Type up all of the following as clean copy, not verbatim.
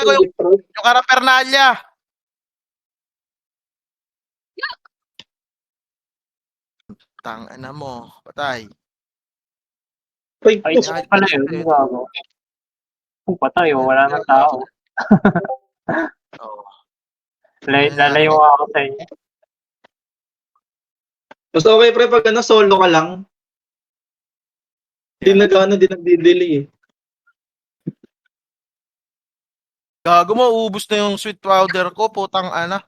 gago yung Carapernalya. Tangina mo, patay. Ay, Ay, pala yun. Gago. Kung patay, wala nang tao. Oh. Lalayo ako sa inyo. mas okay pre pag solo ka lang. Hindi nagdi-delay eh. Gago mo, ubus na yung sweet powder ko, putang ana.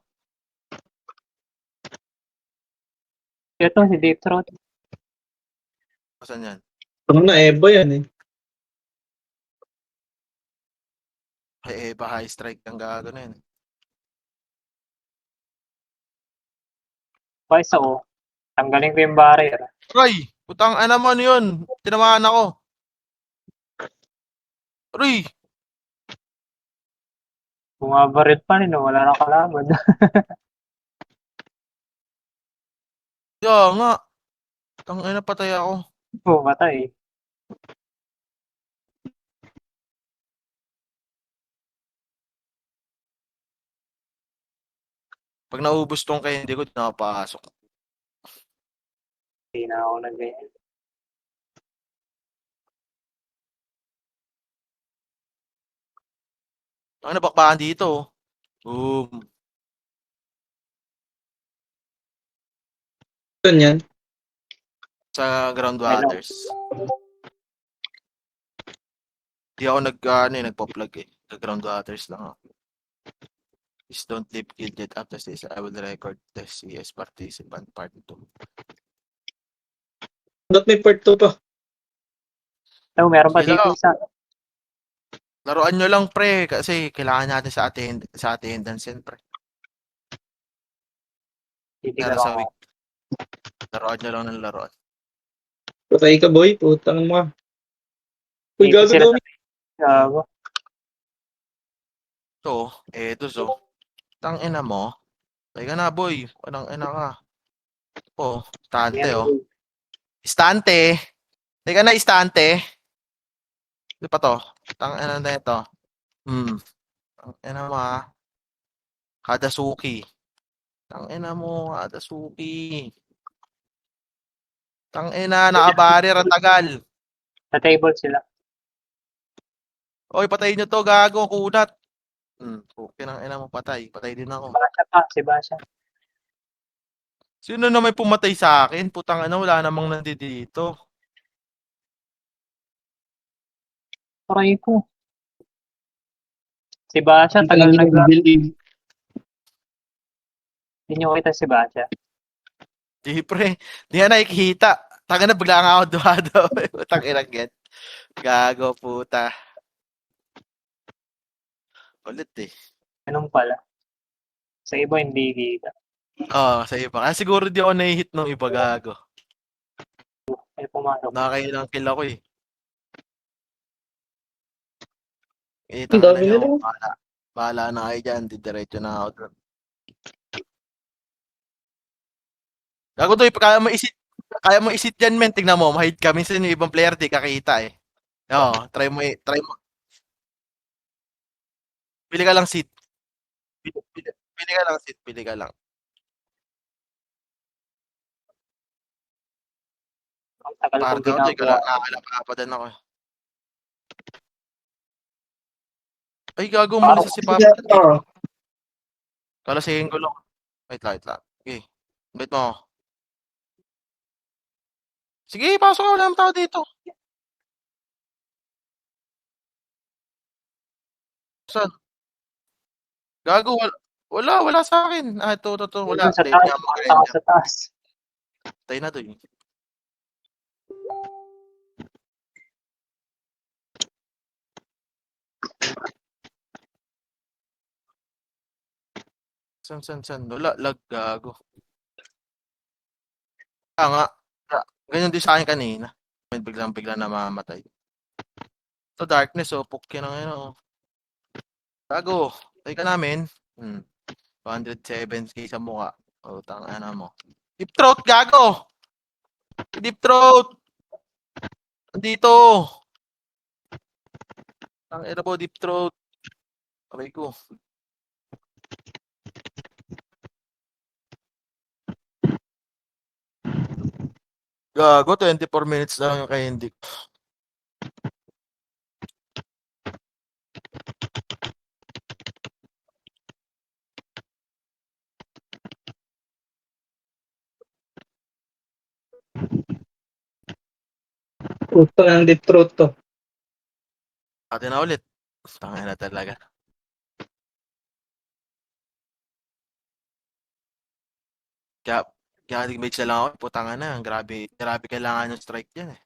Ito, si Deep Throat. Saan yan? Ano na, Eba yan eh. Ay, Eba high strike ang gago na yun. Pais ako. Tanggalin ko yung barrier. Roy, putang ana mo ano yun? Tinamaan ako. Roy! Bumabarit pa rin, wala nang kalaban. Kaya nga. Tangina patay ako. Oo, patay. Pag naubos tong candy ko, nakapasok. Hindi na ako nag-ganyan. Ang nabakbakan dito. Boom. Saan yan? Sa groundwaters. Di ako nagpo-plug eh. Sa groundwaters lang ako. Please don't leave guild yet. After this, I will record the CS participant part 2. Ba't may part 2 pa? So, meron pa Sige dito lang. isa. Laruan nyo lang pre kasi kailangan natin sa attendance yan pre. Titigan Sa ako. week. Laruan nyo lang ng laruan. Patay ka boy, putang mo. Uy, Dito gago sila daw. sa gago. So, eto so. Tangina mo. Teka na boy. Anong ina ka? Oh, istante oh. Istante. Teka na istante. Di pa to. Tangina na ito. Tangina mo ha. Hadasuki. Tangina mo, Hadasuki. Tangina, nakabarrier ang tagal. Sa table sila. Oy, patayin nyo to, gago, kunat. Okay nang ina mo, patay. Patay din ako. Basha pa, si Basha. Sino na may pumatay sa akin? Putang ina, wala namang nandito. Aray ko. Si Basha, tagal naglaro. Hindi nyo kita si Basha. Di pre, di na nakikita. Tanga na, bigla nga ako duwado. Putang ina, get. Gago, puta. Ulit eh. Ganun pala. Sa iba, hindi kita. Sa iba. Kasi siguro di ako nahihit ng iba, gago. Ay, pumasok. Nakakailang kill ako eh. Ang Tanga na dami na nyo. lang. Bahala na kayo dyan. Didiretso na ako doon. Gago to, kaya mo isit dyan, men. Tignan mo, mahid ka. Minsan yung ibang player di kakita eh. Try mo. Pili ka lang seat. Pili ka lang seat. Pili ka lang. Ang tagal kong Targa ko to, ginagawa. nakakalapa din ako. Ay, gago, malis si Papa. Kalasayin ko lang. Wait lang. Okay. Wait mo. Sige, pasok ka. Wala naman tao dito. Saan? Gago, wala sa akin. Ito. Wala. Sa Hindi taas, niya mag-render. sa taas. Tayo na to eh. San? Wala, lag, gago. Nga. Ganyan din sa akin kanina. Biglang namamatay. So, darkness, pukya na ngayon, Gago. Tayo ka namin. 207k sa mukha. Tangana mo. Deep throat, gago! Deep throat! Andito! Tangina po, deep throat. Aray ko. Gago, 24 minutes lang yung kay Hindi. Putang ang deep throat to. Atin na ulit. Tangin na talaga. Kaya, kaya teammates na lang ako. Putang na. Grabe, grabe kailangan yung strike yan eh.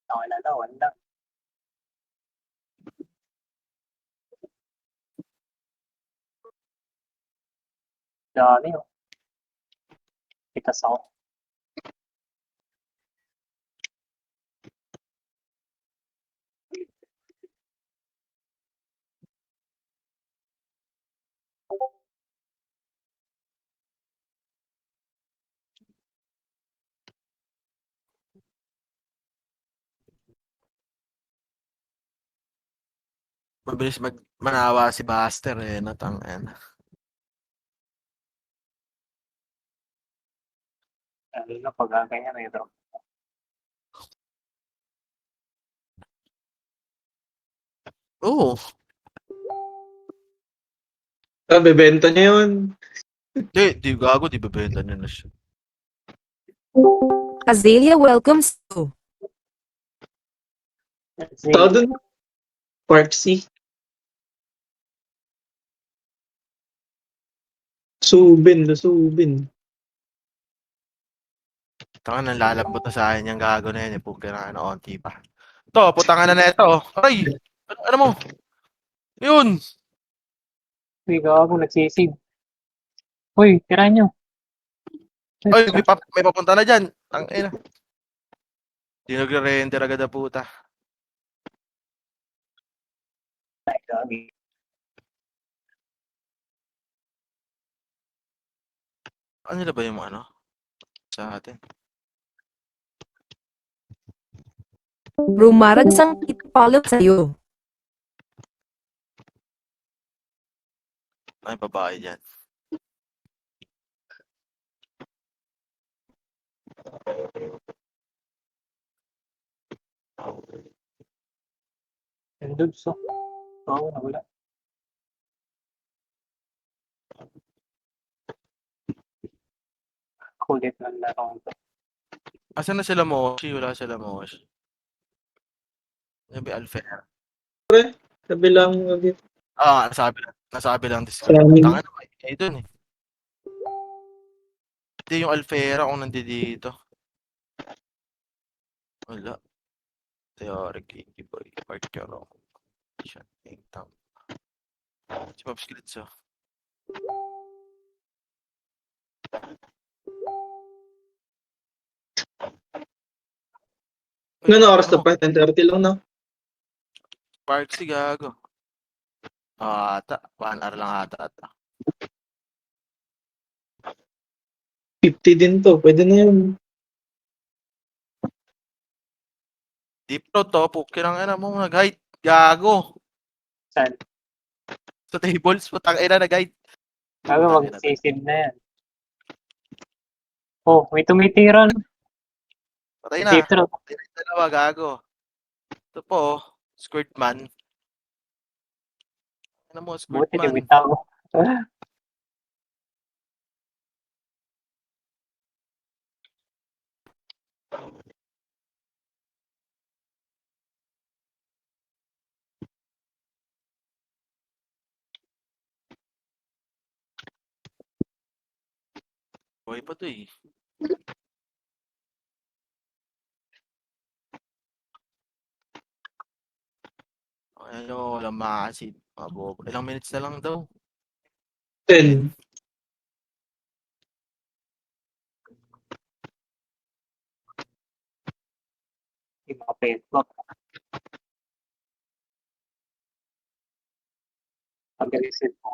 Wala na, wala. Dami, oh. Pitas ako. Mabilis manawa si Buster eh. Natangin. Ano na, pag ganyan, may drop. Oo. Bebenta niya yun. Di gago. Di bebenta nyo na siya. Azalea welcomes you. Tao dun. Part C. Subin. Tanga nang lalambot na sa akin yung gago na yan. Puke na onti pa. Ito, putangan na neto. Aray! Ano mo? Yun! Uy, gago, nagsisig. Uy, tirahan nyo. Ay, may papunta na dyan. Ang ina. Di nagre-render agad na puta. Ay, gagi. Ano nila ba yung ano? Sa atin. Rumarag sang follow sa'yo. Ay, babae dyan. Yung dudes, oh. Oo, nawala. Kulit ng laro to. Asan na sila Moshi? Wala sila Moshi. Sabi Alfera. Sabi lang. Nasabi lang Discord. Salamin. Tanga na, ay dun eh. Hindi yung Alfera kung nandito. Wala. Theoric, Kikiboy, Parkero. Siya, Ingtam. Si Pops Glitz, oh. Ano oras na pa? 10:30 lang na. Park si gago. Ata. 1 hour lang ata. 50 din to. Pwede na yun. Deep throat to. Puki ng ina mo. Nag-hide. Gago. Saan? Sa tables. Putang ina nag-hide. Gago, Putang ina. magsisid na yan. Oh, may tumitira na. Patay na. Deep throat. Patay na yung dalawa. Gago. Ito po. Squirtman. Ano mo, Buti, Squirtman. limitaw. Buhay pa to eh. Ano, walang makasid. Mabobo. Ilang minutes na lang daw. 10. Yung mga Facebook. Pag-receive mo.